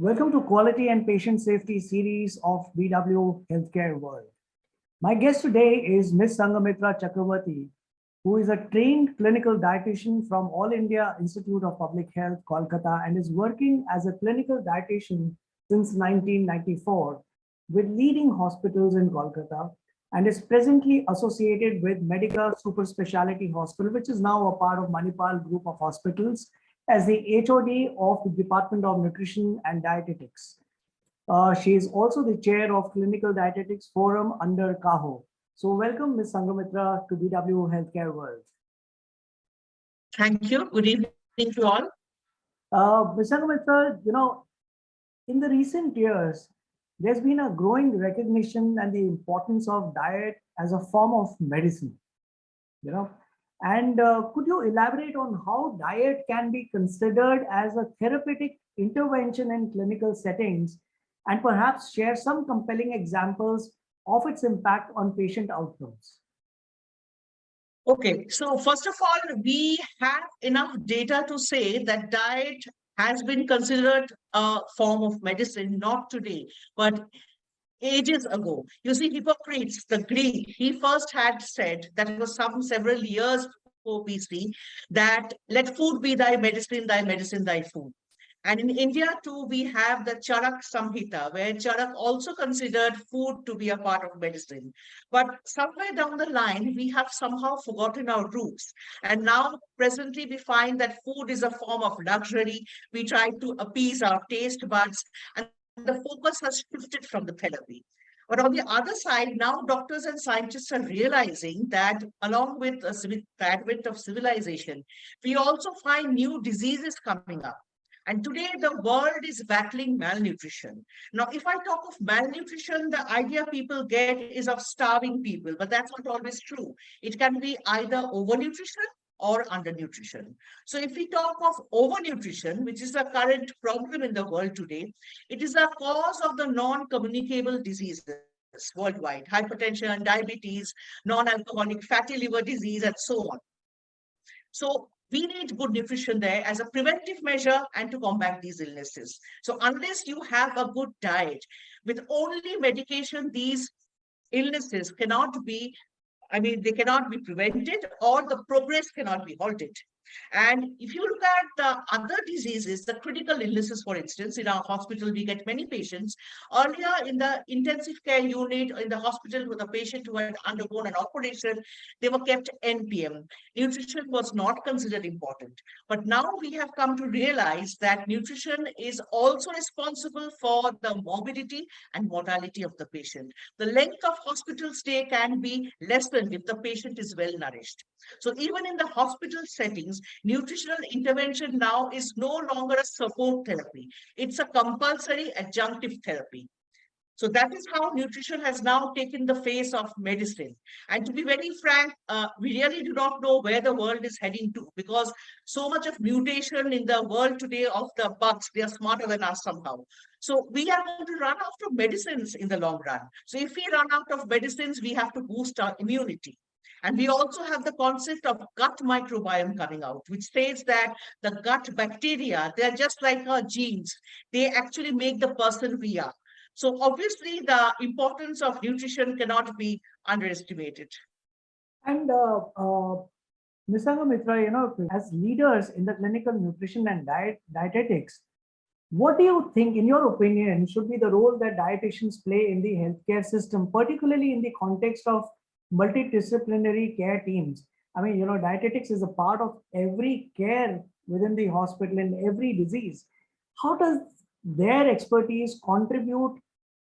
Welcome to Quality and Patient Safety series of BW Healthcare World. My guest today is Ms. Sanghamitra Chakravarti, who is a trained clinical dietitian from All India Institute of Public Health, Kolkata, and is working as a clinical dietitian since 1994 with leading hospitals in Kolkata, and is presently associated with Medica Super Specialty Hospital, which is now a part of Manipal Group of Hospitals, as the HOD of the Department of Nutrition and Dietetics. She is also the chair of Clinical Dietetics Forum under CAHO. So welcome, Ms. Sanghamitra, to BW Healthcare World. Thank you. Good evening to all. Ms. Sanghamitra, in the recent years, there's been a growing recognition and the importance of diet as a form of medicine. And could you elaborate on how diet can be considered as a therapeutic intervention in clinical settings, and perhaps share some compelling examples of its impact on patient outcomes? Okay, so first of all, we have enough data to say that diet has been considered a form of medicine, not today, but ages ago. You see, Hippocrates, the Greek, he first had said, that it was several years before BC, that let food be thy medicine, thy food. And in India too, we have the Charak Samhita, where Charak also considered food to be a part of medicine. But somewhere down the line, we have somehow forgotten our roots. And now presently we find that food is a form of luxury. We try to appease our taste buds, and the focus has shifted from the therapy. But on the other side, now doctors and scientists are realizing that along with the advent of civilization, we also find new diseases coming up. And today the world is battling malnutrition. Now, if I talk of malnutrition, the idea people get is of starving people, but that's not always true. It can be either overnutrition or undernutrition. So if we talk of overnutrition, which is the current problem in the world today, it is a cause of the non-communicable diseases worldwide: hypertension, diabetes, non-alcoholic fatty liver disease, and so on. So we need good nutrition there as a preventive measure and to combat these illnesses. So unless you have a good diet, with only medication, these illnesses cannot be, they cannot be prevented, or the progress cannot be halted. And if you look at the other diseases, the critical illnesses, for instance, in our hospital, we get many patients. Earlier in the intensive care unit in the hospital with a patient who had undergone an operation, they were kept NPM. Nutrition was not considered important. But now we have come to realize that nutrition is also responsible for the morbidity and mortality of the patient. The length of hospital stay can be lessened if the patient is well nourished. So even in the hospital settings, nutritional intervention now is no longer a support therapy. It's a compulsory adjunctive therapy. So that is how nutrition has now taken the face of medicine. And to be very frank, we really do not know where the world is heading to, because so much of mutation in the world today of the bugs, they are smarter than us somehow. So we are going to run out of medicines in the long run. So if we run out of medicines, we have to boost our immunity. And we also have the concept of gut microbiome coming out, which says that the gut bacteria, they're just like our genes. They actually make the person we are. So obviously, the importance of nutrition cannot be underestimated. And Ms. Sanghamitra, as leaders in the clinical nutrition and dietetics, what do you think, in your opinion, should be the role that dietitians play in the healthcare system, particularly in the context of multidisciplinary care teams? Dietetics is a part of every care within the hospital in every disease. How does their expertise contribute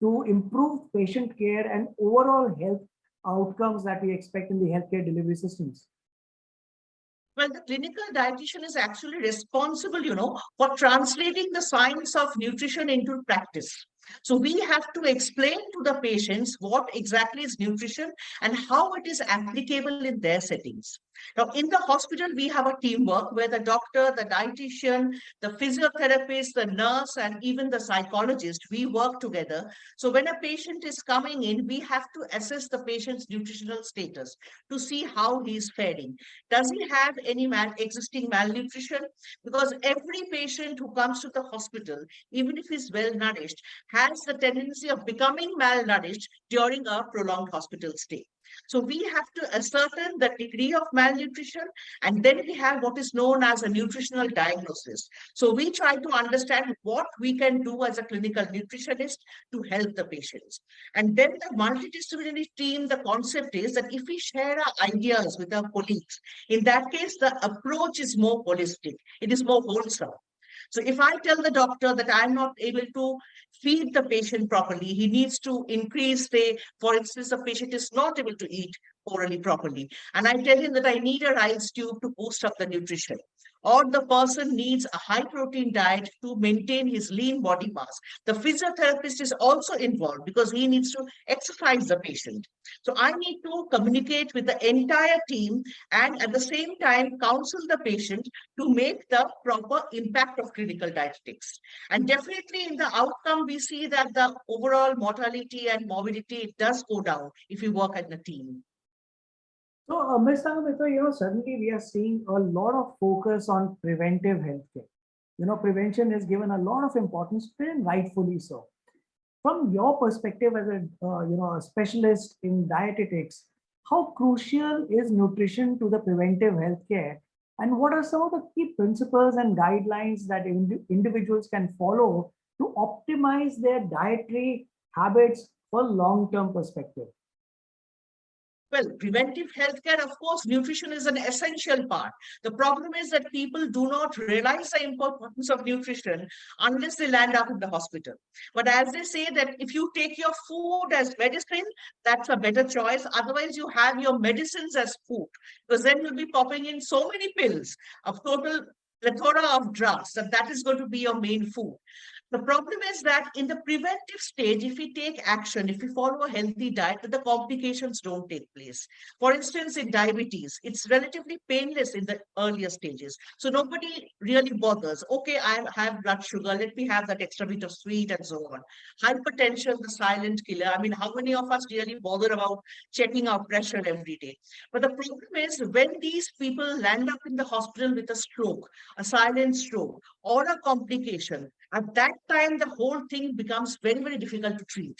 to improve patient care and overall health outcomes that we expect in the healthcare delivery systems? Well, the clinical dietitian is actually responsible, for translating the science of nutrition into practice. So we have to explain to the patients what exactly is nutrition and how it is applicable in their settings. Now, in the hospital, we have a teamwork where the doctor, the dietitian, the physiotherapist, the nurse, and even the psychologist, we work together. So when a patient is coming in, we have to assess the patient's nutritional status to see how he is faring. Does he have any existing malnutrition? Because every patient who comes to the hospital, even if he's well nourished, has the tendency of becoming malnourished during a prolonged hospital stay. So we have to ascertain the degree of malnutrition, and then we have what is known as a nutritional diagnosis. So we try to understand what we can do as a clinical nutritionist to help the patients. And then the multidisciplinary team, the concept is that if we share our ideas with our colleagues, in that case, the approach is more holistic, it is more wholesome. So if I tell the doctor that I'm not able to feed the patient properly, he needs to increase the, for instance, the patient is not able to eat orally properly. And I tell him that I need a rice tube to boost up the nutrition. Or the person needs a high protein diet to maintain his lean body mass. The physiotherapist is also involved because he needs to exercise the patient. So I need to communicate with the entire team and at the same time counsel the patient to make the proper impact of clinical dietetics. And definitely in the outcome, we see that the overall mortality and morbidity does go down if you work as a team. So, Ms. Sanghamitra, suddenly we are seeing a lot of focus on preventive healthcare. Prevention is given a lot of importance, and rightfully so. From your perspective as a specialist in dietetics, how crucial is nutrition to the preventive healthcare, and what are some of the key principles and guidelines that individuals can follow to optimize their dietary habits for long-term perspective? Well, preventive healthcare, of course, nutrition is an essential part. The problem is that people do not realize the importance of nutrition unless they land up in the hospital. But as they say that if you take your food as medicine, that's a better choice. Otherwise, you have your medicines as food, because then you'll be popping in so many pills of total plethora of drugs that is going to be your main food. The problem is that in the preventive stage, if we take action, if we follow a healthy diet, the complications don't take place. For instance, in diabetes, it's relatively painless in the earlier stages. So nobody really bothers. Okay, I have blood sugar. Let me have that extra bit of sweet and so on. Hypertension, the silent killer. I mean, how many of us really bother about checking our pressure every day? But the problem is when these people land up in the hospital with a stroke, a silent stroke, or a complication, at that time, the whole thing becomes very, very difficult to treat.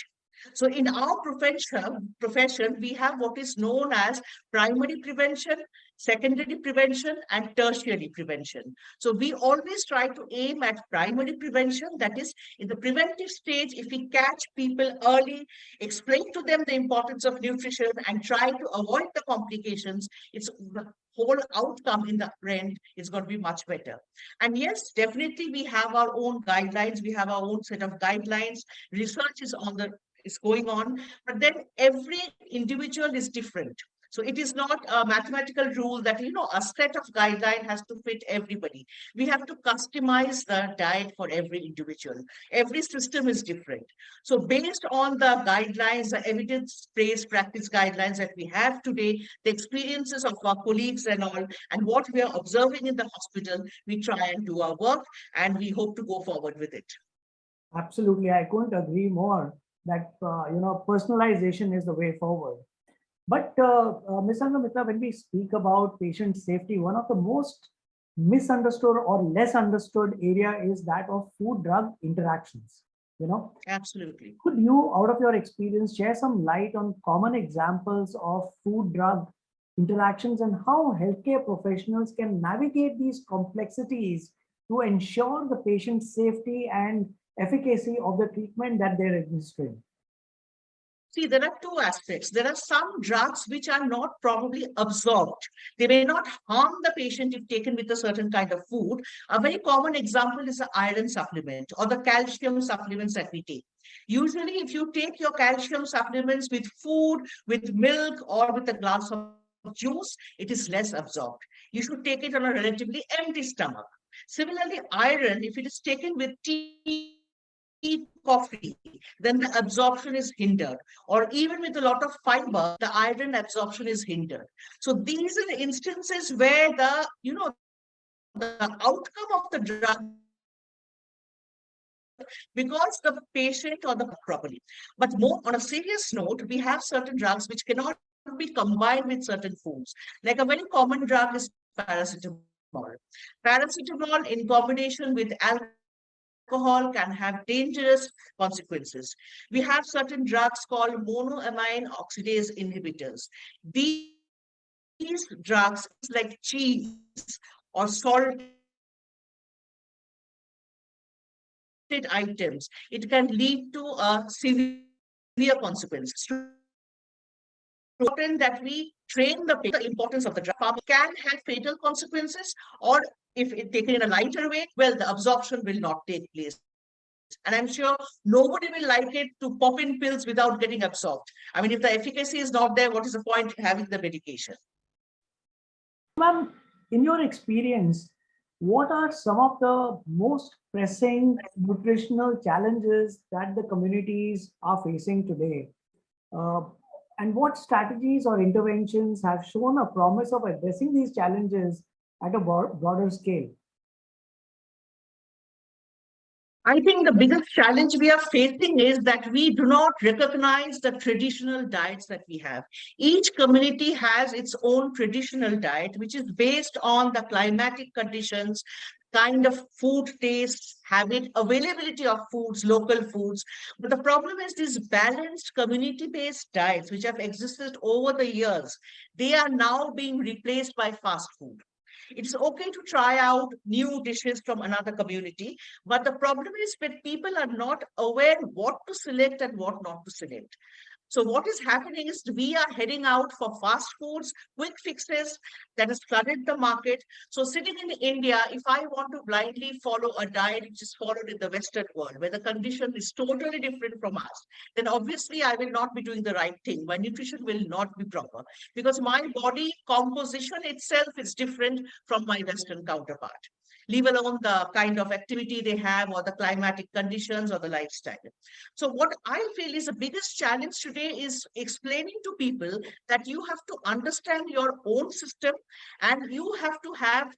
So in our profession, we have what is known as primary prevention, secondary prevention, and tertiary prevention. So we always try to aim at primary prevention. That is, in the preventive stage, if we catch people early, explain to them the importance of nutrition, and try to avoid the complications, it's the whole outcome in the end is going to be much better. And yes, definitely we have our own guidelines. We have our own set of guidelines. Research is going on, but then every individual is different. So it is not a mathematical rule that, a set of guideline has to fit everybody. We have to customize the diet for every individual. Every system is different. So based on the guidelines, the evidence-based practice guidelines that we have today, the experiences of our colleagues and all, and what we are observing in the hospital, we try and do our work, and we hope to go forward with it. Absolutely, I couldn't agree more that personalization is the way forward. But Ms. Sanghamitra, when we speak about patient safety, one of the most misunderstood or less understood area is that of food-drug interactions. Absolutely. Could you, out of your experience, share some light on common examples of food-drug interactions and how healthcare professionals can navigate these complexities to ensure the patient's safety and efficacy of the treatment that they're administering? See, there are two aspects. There are some drugs which are not probably absorbed. They may not harm the patient if taken with a certain kind of food. A very common example is the iron supplement or the calcium supplements that we take. Usually, if you take your calcium supplements with food, with milk, or with a glass of juice, it is less absorbed. You should take it on a relatively empty stomach. Similarly, iron, if it is taken with tea eat coffee, then the absorption is hindered. Or even with a lot of fiber, the iron absorption is hindered. So these are the instances where the outcome of the drug, because the patient or the properly. But more on a serious note, we have certain drugs which cannot be combined with certain foods. Like a very common drug is paracetamol. Paracetamol in combination with alcohol can have dangerous consequences. We have certain drugs called monoamine oxidase inhibitors. These drugs, like cheese or salted items, it can lead to a severe consequence. Important that we train the importance of the drug. Can have fatal consequences, or if it taken in a lighter way, well, the absorption will not take place. And I'm sure nobody will like it to pop in pills without getting absorbed. I mean, if the efficacy is not there, what is the point in having the medication? Ma'am, in your experience, what are some of the most pressing nutritional challenges that the communities are facing today? Uh, and what strategies or interventions have shown a promise of addressing these challenges at a broader scale? I think the biggest challenge we are facing is that we do not recognize the traditional diets that we have. Each community has its own traditional diet, which is based on the climatic conditions, kind of food taste, habit, availability of foods, local foods. But the problem is these balanced community-based diets, which have existed over the years, they are now being replaced by fast food. It's okay to try out new dishes from another community, but the problem is when people are not aware what to select and what not to select. So what is happening is we are heading out for fast foods, quick fixes that has flooded the market. So sitting in India, if I want to blindly follow a diet which is followed in the Western world, where the condition is totally different from us, then obviously I will not be doing the right thing. My nutrition will not be proper because my body composition itself is different from my Western counterpart, leave alone the kind of activity they have or the climatic conditions or the lifestyle. So what I feel is the biggest challenge today is explaining to people that you have to understand your own system and you have to have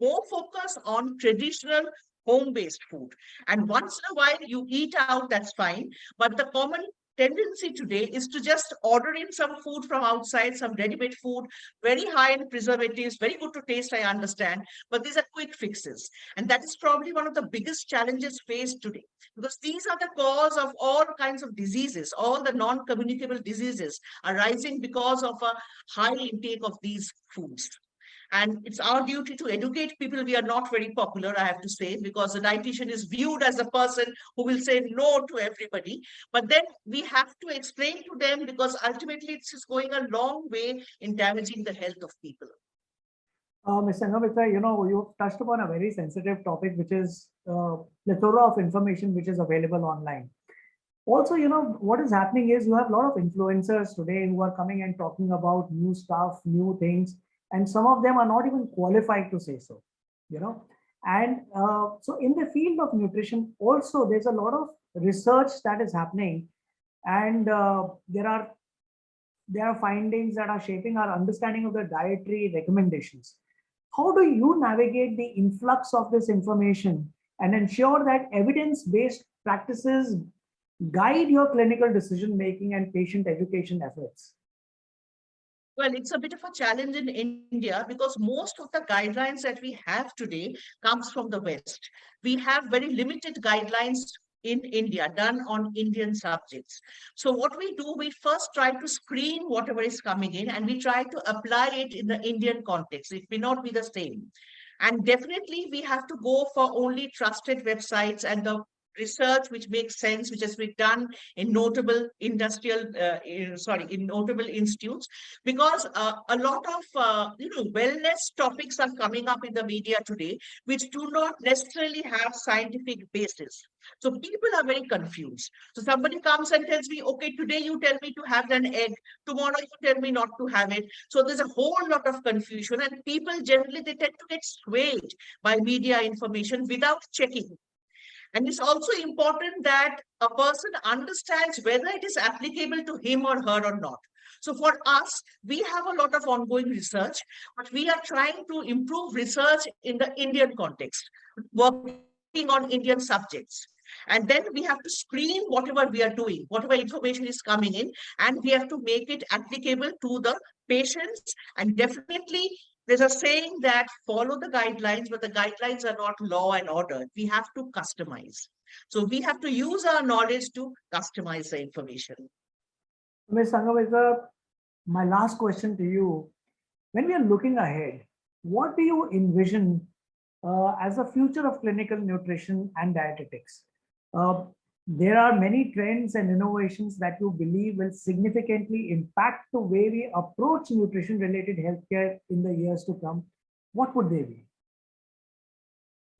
more focus on traditional home-based food. And once in a while you eat out, that's fine. But the common tendency today is to just order in some food from outside, some ready-made food, very high in preservatives, very good to taste, I understand, but these are quick fixes. And that is probably one of the biggest challenges faced today, because these are the cause of all kinds of diseases. All the non-communicable diseases are rising because of a high intake of these foods. And it's our duty to educate people. We are not very popular, I have to say, because the dietitian is viewed as a person who will say no to everybody. But then we have to explain to them, because ultimately it's just going a long way in damaging the health of people. Ms. Sanghamitra, you touched upon a very sensitive topic, which is plethora of information which is available online. Also, what is happening is you have a lot of influencers today who are coming and talking about new stuff, new things, and some of them are not even qualified to say so, And so in the field of nutrition, also there's a lot of research that is happening, and there are findings that are shaping our understanding of the dietary recommendations. How do you navigate the influx of this information and ensure that evidence-based practices guide your clinical decision-making and patient education efforts? Well, it's a bit of a challenge in India because most of the guidelines that we have today comes from the West. We have very limited guidelines in India done on Indian subjects. So what we do, we first try to screen whatever is coming in and we try to apply it in the Indian context. It may not be the same. And definitely we have to go for only trusted websites and the research which makes sense, which has been done in notable in notable institutes, because a lot of wellness topics are coming up in the media today, which do not necessarily have scientific basis. So people are very confused. So somebody comes and tells me, okay, today you tell me to have an egg, tomorrow you tell me not to have it. So there's a whole lot of confusion, and people generally, they tend to get swayed by media information without checking. And it's also important that a person understands whether it is applicable to him or her or not. So for us, we have a lot of ongoing research, but we are trying to improve research in the Indian context, working on Indian subjects. And then we have to screen whatever we are doing, whatever information is coming in, and we have to make it applicable to the patients. And definitely, there's a saying that follow the guidelines, but the guidelines are not law and order. We have to customize. So we have to use our knowledge to customize the information. Ms. Sanghamitra, my last question to you. When we are looking ahead, what do you envision as the future of clinical nutrition and dietetics? There are many trends and innovations that you believe will significantly impact the way we approach nutrition-related healthcare in the years to come. What would they be?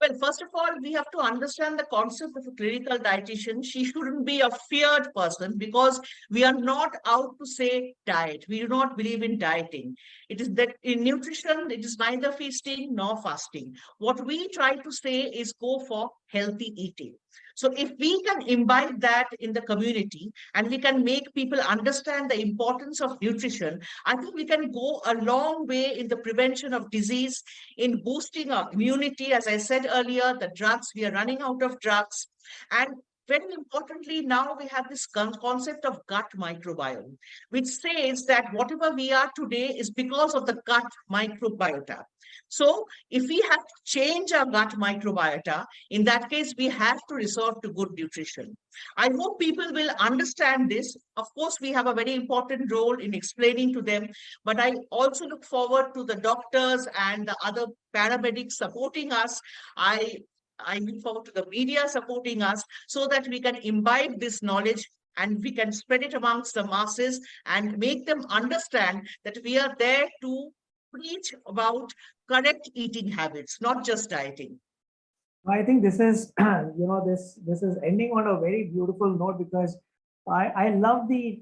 Well, first of all, we have to understand the concept of a clinical dietitian. She shouldn't be a feared person because we are not out to say diet. We do not believe in dieting. It is that in nutrition, it is neither feasting nor fasting. What we try to say is go for healthy eating. So if we can imbibe that in the community and we can make people understand the importance of nutrition, I think we can go a long way in the prevention of disease, in boosting our immunity. As I said earlier, the drugs, we are running out of drugs. And very importantly, now we have this concept of gut microbiome, which says that whatever we are today is because of the gut microbiota. So if we have to change our gut microbiota, in that case, we have to resort to good nutrition. I hope people will understand this. Of course, we have a very important role in explaining to them, but I also look forward to the doctors and the other paramedics supporting us. I look forward to the media supporting us so that we can imbibe this knowledge and we can spread it amongst the masses and make them understand that we are there to preach about correct eating habits, not just dieting. I think this is, this is ending on a very beautiful note because I love the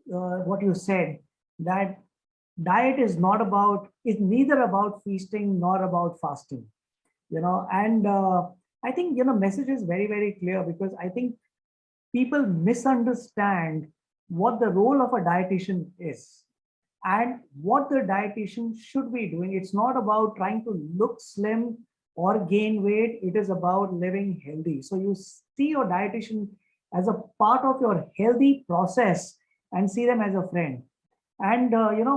what you said, that diet is not about, is neither about feasting nor about fasting. And I think message is very, very clear, because I think people misunderstand what the role of a dietitian is and what the dietitian should be doing. It's not about trying to look slim or gain weight. It is about living healthy. So you see your dietitian as a part of your healthy process and see them as a friend. And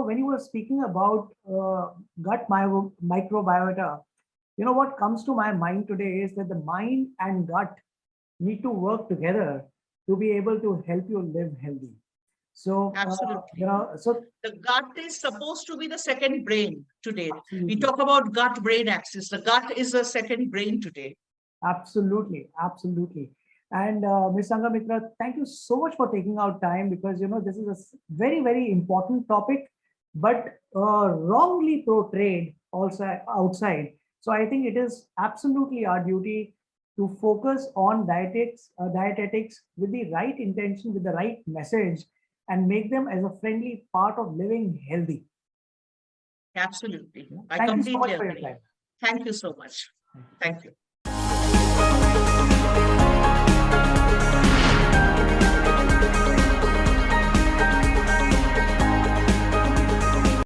when you were speaking about gut microbiota, what comes to my mind today is that the mind and gut need to work together to be able to help you live healthy. So, Absolutely. so the gut is supposed to be the second brain today. absolutely. We talk about gut-brain axis. The gut is the second brain today. Absolutely, absolutely. And Ms. Sanghamitra, thank you so much for taking out time, because this is a very, very important topic, but wrongly portrayed also outside. So I think it is absolutely our duty to focus on dietetics with the right intention, with the right message, and make them as a friendly part of living healthy. Absolutely. I Thank you so much completely for your agree. time. Thank you so much. Thank you.